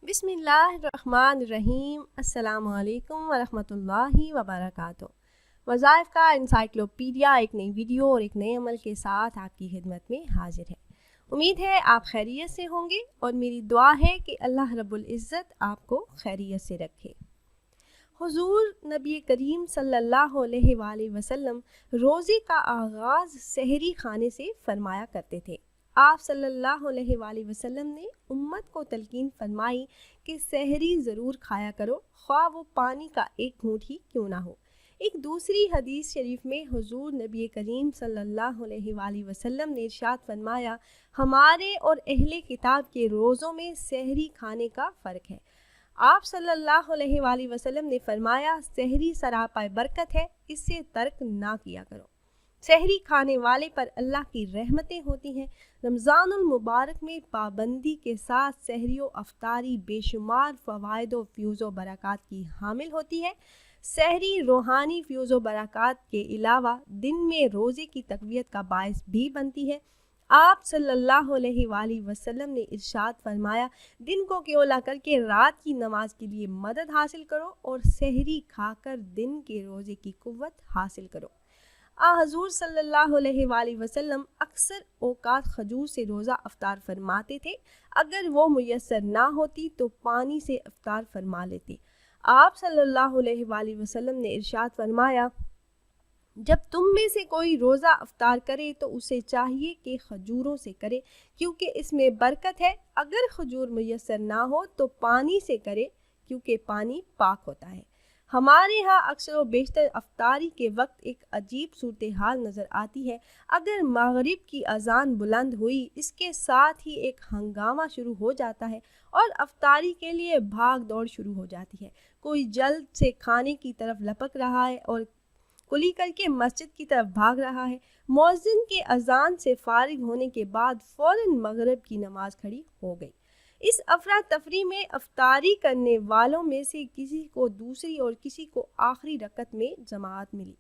بسم اللہ الرحمن الرحیم۔ السلام علیکم ورحمۃ اللہ وبرکاتہ۔ وظائف کا انسائکلوپیڈیا ایک نئی ویڈیو اور ایک نئے عمل کے ساتھ آپ کی خدمت میں حاضر ہے۔ امید ہے آپ خیریت سے ہوں گے اور میری دعا ہے کہ اللہ رب العزت آپ کو خیریت سے رکھے۔ حضور نبی کریم صلی اللہ علیہ وآلہ وسلم روزے کا آغاز سحری کھانے سے فرمایا کرتے تھے۔ آپ صلی اللہ علیہ وآلہ وسلم نے امت کو تلقین فرمائی کہ سحری ضرور کھایا کرو، خواہ وہ پانی کا ایک گھونٹ ہی کیوں نہ ہو۔ ایک دوسری حدیث شریف میں حضور نبی کریم صلی اللہ علیہ وآلہ وسلم نے ارشاد فرمایا، ہمارے اور اہل کتاب کے روزوں میں سحری کھانے کا فرق ہے۔ آپ صلی اللہ علیہ وآلہ وسلم نے فرمایا، سحری سراپا برکت ہے، اس سے ترک نہ کیا کرو۔ سحری کھانے والے پر اللہ کی رحمتیں ہوتی ہیں۔ رمضان المبارک میں پابندی کے ساتھ سحری و افطاری بے شمار فوائد و فیوز و برکات کی حامل ہوتی ہے۔ سحری روحانی فیوز و برکات کے علاوہ دن میں روزے کی تقویت کا باعث بھی بنتی ہے۔ آپ صلی اللہ علیہ وآلہ وسلم نے ارشاد فرمایا، دن کو کیولا کر کے رات کی نماز کے لیے مدد حاصل کرو اور سحری کھا کر دن کے روزے کی قوت حاصل کرو۔ حضور صلی اللہ علیہ وآلہ وسلم اکثر اوقات کھجور سے روزہ افطار فرماتے تھے۔ اگر وہ میسر نہ ہوتی تو پانی سے افطار فرما لیتے۔ آپ صلی اللہ علیہ وآلہ وسلم نے ارشاد فرمایا، جب تم میں سے کوئی روزہ افطار کرے تو اسے چاہیے کہ کھجوروں سے کرے، کیونکہ اس میں برکت ہے۔ اگر کھجور میسر نہ ہو تو پانی سے کرے، کیونکہ پانی پاک ہوتا ہے۔ ہمارے ہاں اکثر و بیشتر افطاری کے وقت ایک عجیب صورتحال نظر آتی ہے۔ اگر مغرب کی اذان بلند ہوئی، اس کے ساتھ ہی ایک ہنگامہ شروع ہو جاتا ہے اور افطاری کے لیے بھاگ دوڑ شروع ہو جاتی ہے۔ کوئی جلد سے کھانے کی طرف لپک رہا ہے اور کلی کر کے مسجد کی طرف بھاگ رہا ہے۔ مؤذن کے اذان سے فارغ ہونے کے بعد فوراً مغرب کی نماز کھڑی ہو گئی۔ اس افراتفری میں افطاری کرنے والوں میں سے کسی کو دوسری اور کسی کو آخری رکعت میں جماعت ملی۔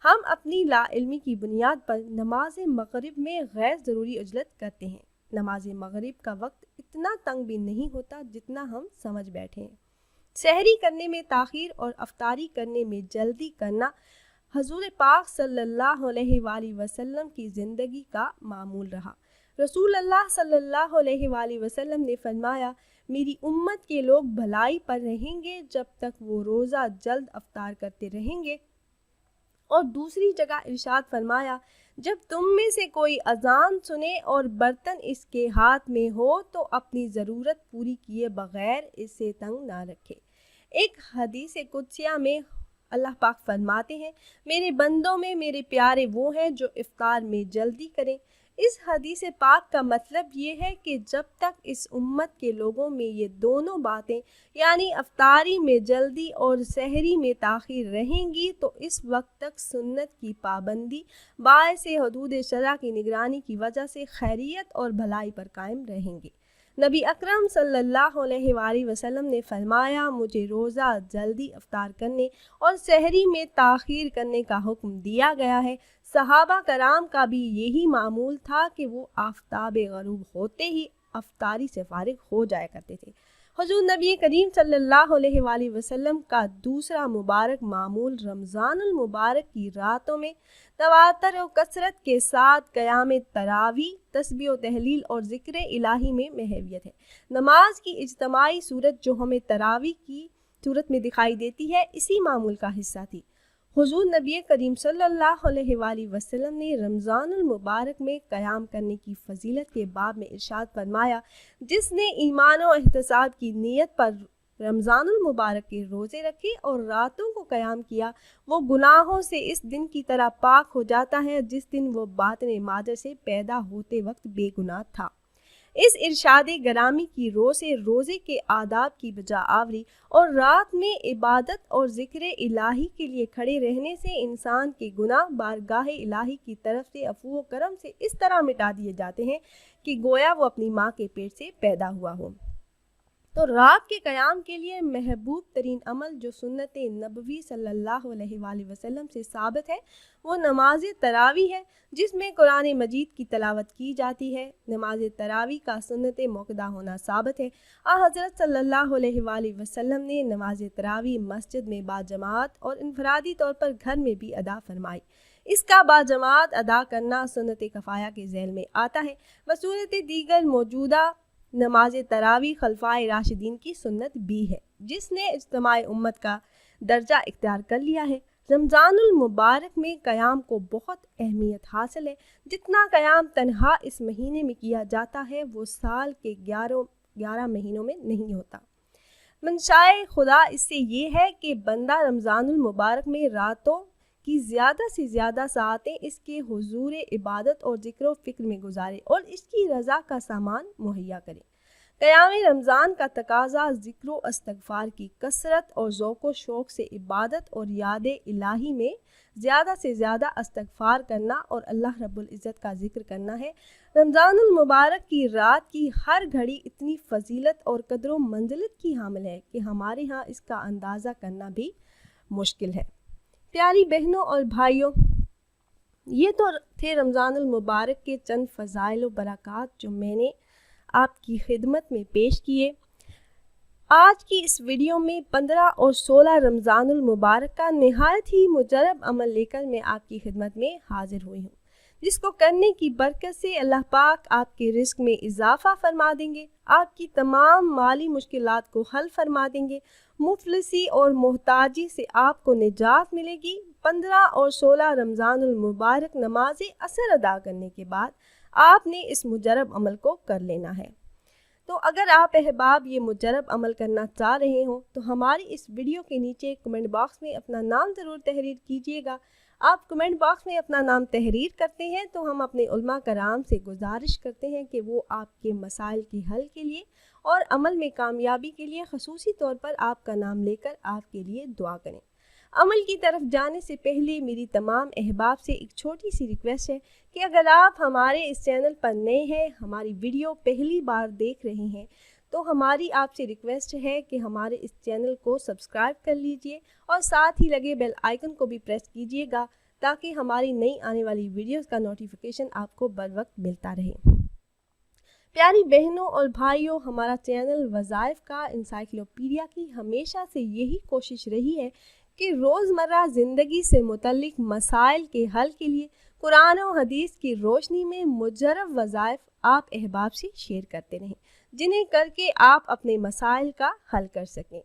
ہم اپنی لا علمی کی بنیاد پر نماز مغرب میں غیر ضروری عجلت کرتے ہیں۔ نماز مغرب کا وقت اتنا تنگ بھی نہیں ہوتا جتنا ہم سمجھ بیٹھے ہیں۔ سحری کرنے میں تاخیر اور افطاری کرنے میں جلدی کرنا حضور پاک صلی اللہ علیہ وآلہ وسلم کی زندگی کا معمول رہا۔ رسول اللہ صلی اللہ علیہ وآلہ وسلم نے فرمایا، میری امت کے لوگ بھلائی پر رہیں گے جب تک وہ روزہ جلد افطار کرتے رہیں گے۔ اور دوسری جگہ ارشاد فرمایا، جب تم میں سے کوئی اذان سنے اور برتن اس کے ہاتھ میں ہو تو اپنی ضرورت پوری کیے بغیر اسے تنگ نہ رکھے۔ ایک حدیث قدسیہ میں اللہ پاک فرماتے ہیں، میرے بندوں میں میرے پیارے وہ ہیں جو افطار میں جلدی کریں۔ اس حدیث پاک کا مطلب یہ ہے کہ جب تک اس امت کے لوگوں میں یہ دونوں باتیں یعنی افطاری میں جلدی اور سحری میں تاخیر رہیں گی تو اس وقت تک سنت کی پابندی باعث حدود شرع کی نگرانی کی وجہ سے خیریت اور بھلائی پر قائم رہیں گے۔ نبی اکرم صلی اللہ علیہ وآلہ وسلم نے فرمایا، مجھے روزہ جلدی افطار کرنے اور سحری میں تاخیر کرنے کا حکم دیا گیا ہے۔ صحابہ کرام کا بھی یہی معمول تھا کہ وہ آفتاب غروب ہوتے ہی افطاری سے فارغ ہو جایا کرتے تھے۔ حضور نبی کریم صلی اللہ علیہ وآلہ وسلم کا دوسرا مبارک معمول رمضان المبارک کی راتوں میں تواتر و کثرت کے ساتھ قیام تراویح، تسبیح و تہلیل اور ذکر الہی میں مہویت ہے۔ نماز کی اجتماعی صورت جو ہمیں تراویح کی صورت میں دکھائی دیتی ہے، اسی معمول کا حصہ تھی۔ حضور نبی کریم صلی اللہ علیہ وآلہ وسلم نے رمضان المبارک میں قیام کرنے کی فضیلت کے باب میں ارشاد فرمایا، جس نے ایمان و احتساب کی نیت پر رمضان المبارک کے روزے رکھے اور راتوں کو قیام کیا، وہ گناہوں سے اس دن کی طرح پاک ہو جاتا ہے جس دن وہ باطن مادر سے پیدا ہوتے وقت بے گناہ تھا۔ اس ارشاد گرامی کی رو سے روزے کے آداب کی بجا آوری اور رات میں عبادت اور ذکر الہی کے لیے کھڑے رہنے سے انسان کے گناہ بارگاہ الہی کی طرف سے عفو و کرم سے اس طرح مٹا دیے جاتے ہیں کہ گویا وہ اپنی ماں کے پیٹ سے پیدا ہوا ہو۔ تو رات کے قیام کے لیے محبوب ترین عمل جو سنت نبوی صلی اللہ علیہ وآلہ وسلم سے ثابت ہے وہ نماز تراویح ہے، جس میں قرآن مجید کی تلاوت کی جاتی ہے۔ نماز تراویح کا سنت موقدہ ہونا ثابت ہے۔ حضرت صلی اللہ علیہ وآلہ وسلم نے نماز تراویح مسجد میں باجماعت اور انفرادی طور پر گھر میں بھی ادا فرمائی۔ اس کا باجماعت ادا کرنا سنت کفایہ کے ذیل میں آتا ہے۔ بصورت دیگر موجودہ نماز تراویح خلفائے راشدین کی سنت بھی ہے، جس نے اجتماع امت کا درجہ اختیار کر لیا ہے۔ رمضان المبارک میں قیام کو بہت اہمیت حاصل ہے۔ جتنا قیام تنہا اس مہینے میں کیا جاتا ہے وہ سال کے 11 مہینوں میں نہیں ہوتا۔ منشائے خدا اس سے یہ ہے کہ بندہ رمضان المبارک میں راتوں کی زیادہ سے زیادہ ساعتیں اس کے حضور عبادت اور ذکر و فکر میں گزارے اور اس کی رضا کا سامان مہیا کرے۔ قیام رمضان کا تقاضا ذکر و استغفار کی کثرت اور ذوق و شوق سے عبادت اور یاد الہی میں زیادہ سے زیادہ استغفار کرنا اور اللہ رب العزت کا ذکر کرنا ہے۔ رمضان المبارک کی رات کی ہر گھڑی اتنی فضیلت اور قدر و منزلت کی حامل ہے کہ ہمارے ہاں اس کا اندازہ کرنا بھی مشکل ہے۔ پیاری بہنوں اور بھائیوں، یہ تو تھے رمضان المبارک کے چند فضائل و برکات جو میں نے آپ کی خدمت میں پیش کیے۔ آج کی اس ویڈیو میں 15 اور 16 رمضان المبارک کا نہایت ہی مجرب عمل لے کر میں آپ کی خدمت میں حاضر ہوئی ہوں، جس کو کرنے کی برکت سے اللہ پاک آپ کے رزق میں اضافہ فرما دیں گے، آپ کی تمام مالی مشکلات کو حل فرما دیں گے، مفلسی اور محتاجی سے آپ کو نجات ملے گی۔ 15 اور 16 رمضان المبارک نماز عصر ادا کرنے کے بعد آپ نے اس مجرب عمل کو کر لینا ہے۔ تو اگر آپ احباب یہ مجرب عمل کرنا چاہ رہے ہوں تو ہماری اس ویڈیو کے نیچے کمنٹ باکس میں اپنا نام ضرور تحریر کیجیے گا۔ آپ کمنٹ باکس میں اپنا نام تحریر کرتے ہیں تو ہم اپنے علماء کرام سے گزارش کرتے ہیں کہ وہ آپ کے مسائل کے حل کے لیے اور عمل میں کامیابی کے لیے خصوصی طور پر آپ کا نام لے کر آپ کے لیے دعا کریں۔ عمل کی طرف جانے سے پہلے میری تمام احباب سے ایک چھوٹی سی ریکویسٹ ہے کہ اگر آپ ہمارے اس چینل پر نئے ہیں، ہماری ویڈیو پہلی بار دیکھ رہے ہیں، تو ہماری آپ سے ریکویسٹ ہے کہ ہمارے اس چینل کو سبسکرائب کر لیجئے اور ساتھ ہی لگے بیل آئیکن کو بھی پریس کیجئے گا تاکہ ہماری نئی آنے والی ویڈیوز کا نوٹیفیکیشن آپ کو بر وقت ملتا رہے۔ پیاری بہنوں اور بھائیوں، ہمارا چینل وظائف کا انسائکلوپیڈیا کی ہمیشہ سے یہی کوشش رہی ہے کہ روزمرہ زندگی سے متعلق مسائل کے حل کے لیے قرآن و حدیث کی روشنی میں مجرب وظائف آپ احباب سے شیئر کرتے رہیں، جنہیں کر کے آپ اپنے مسائل کا حل کر سکیں۔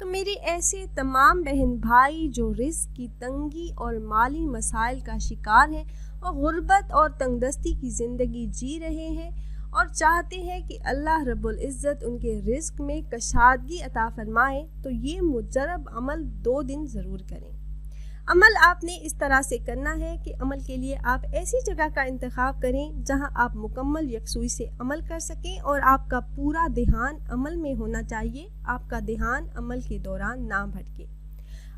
تو میرے ایسے تمام بہن بھائی جو رزق کی تنگی اور مالی مسائل کا شکار ہیں اور غربت اور تنگ دستی کی زندگی جی رہے ہیں اور چاہتے ہیں کہ اللہ رب العزت ان کے رزق میں کشادگی عطا فرمائے، تو یہ مجرب عمل 2 دن ضرور کریں۔ عمل آپ نے اس طرح سے کرنا ہے کہ عمل کے لیے آپ ایسی جگہ کا انتخاب کریں جہاں آپ مکمل یکسوئی سے عمل کر سکیں اور آپ کا پورا دھیان عمل میں ہونا چاہیے، آپ کا دھیان عمل کے دوران نہ بھٹکے۔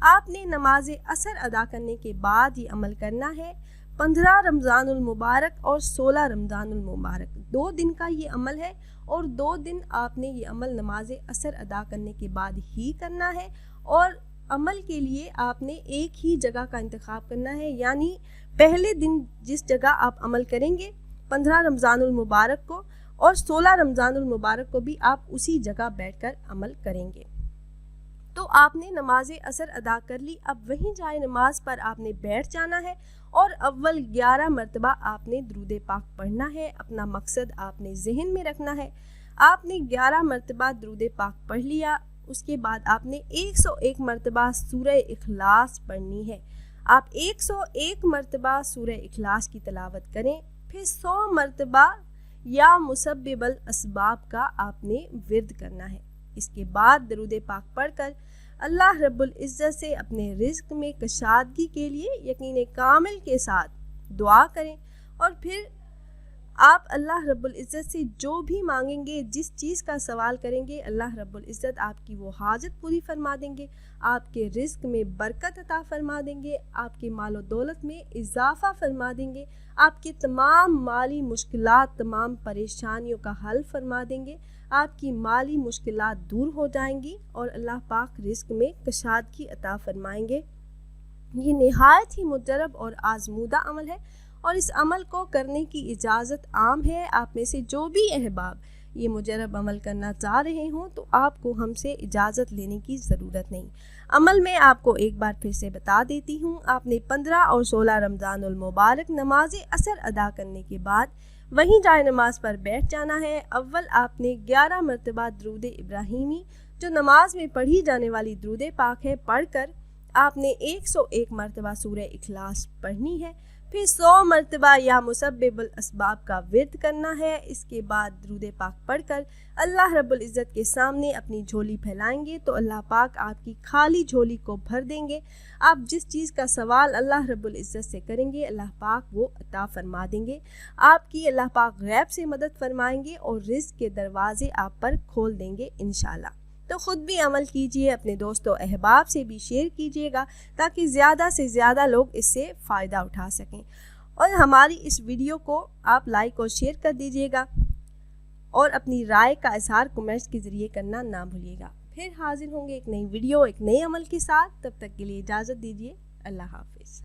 آپ نے نماز عصر ادا کرنے کے بعد یہ عمل کرنا ہے۔ 15 رمضان المبارک اور 16 رمضان المبارک 2 دن کا یہ عمل ہے اور 2 دن آپ نے یہ عمل نماز عصر ادا کرنے کے بعد ہی کرنا ہے، اور عمل کے لیے آپ نے ایک ہی جگہ کا انتخاب کرنا ہے، یعنی پہلے دن جس جگہ آپ عمل کریں گے 15 رمضان المبارک کو اور 16 رمضان المبارک کو بھی آپ اسی جگہ بیٹھ کر عمل کریں گے۔ تو آپ نے نماز عصر ادا کر لی، اب وہیں جائے نماز پر آپ نے بیٹھ جانا ہے اور اول 11 مرتبہ آپ نے درود پاک پڑھنا ہے۔ اپنا مقصد آپ نے ذہن میں رکھنا ہے۔ آپ نے 11 مرتبہ درود پاک پڑھ لیا، اس کے بعد آپ نے 101 مرتبہ سورہ اخلاص پڑھنی ہے۔ آپ 101 مرتبہ سورہ اخلاص کی تلاوت کریں، پھر 100 مرتبہ یا مسبب الاسباب کا آپ نے ورد کرنا ہے۔ اس کے بعد درود پاک پڑھ کر اللہ رب العزت سے اپنے رزق میں کشادگی کے لیے یقین کامل کے ساتھ دعا کریں، اور پھر آپ اللہ رب العزت سے جو بھی مانگیں گے، جس چیز کا سوال کریں گے، اللہ رب العزت آپ کی وہ حاجت پوری فرما دیں گے، آپ کے رزق میں برکت عطا فرما دیں گے، آپ کے مال و دولت میں اضافہ فرما دیں گے، آپ کی تمام مالی مشکلات، تمام پریشانیوں کا حل فرما دیں گے، آپ کی مالی مشکلات دور ہو جائیں گی اور اللہ پاک رزق میں کشادگی عطا فرمائیں گے۔ یہ نہایت ہی مجرب اور آزمودہ عمل ہے اور اس عمل کو کرنے کی اجازت عام ہے۔ آپ میں سے جو بھی احباب یہ مجرب عمل کرنا چاہ رہے ہوں تو آپ کو ہم سے اجازت لینے کی ضرورت نہیں۔ عمل میں آپ کو ایک بار پھر سے بتا دیتی ہوں، آپ نے 15 اور 16 رمضان المبارک نماز عصر ادا کرنے کے بعد وہیں جائے نماز پر بیٹھ جانا ہے۔ اول آپ نے 11 مرتبہ درود ابراہیمی جو نماز میں پڑھی جانے والی درود پاک ہے پڑھ کر آپ نے 101 مرتبہ سورہ اخلاص پڑھنی ہے، پھر 100 مرتبہ یا مسبب الاسباب کا ورد کرنا ہے۔ اس کے بعد درود پاک پڑھ کر اللہ رب العزت کے سامنے اپنی جھولی پھیلائیں گے تو اللہ پاک آپ کی خالی جھولی کو بھر دیں گے۔ آپ جس چیز کا سوال اللہ رب العزت سے کریں گے اللہ پاک وہ عطا فرما دیں گے۔ آپ کی اللہ پاک غیب سے مدد فرمائیں گے اور رزق کے دروازے آپ پر کھول دیں گے انشاءاللہ۔ تو خود بھی عمل کیجئے، اپنے دوست و احباب سے بھی شیئر کیجئے گا تاکہ زیادہ سے زیادہ لوگ اس سے فائدہ اٹھا سکیں، اور ہماری اس ویڈیو کو آپ لائک اور شیئر کر دیجئے گا اور اپنی رائے کا اظہار کمنٹس کے ذریعے کرنا نہ بھولیے گا۔ پھر حاضر ہوں گے ایک نئی ویڈیو ایک نئے عمل کے ساتھ، تب تک کے لیے اجازت دیجئے، اللہ حافظ۔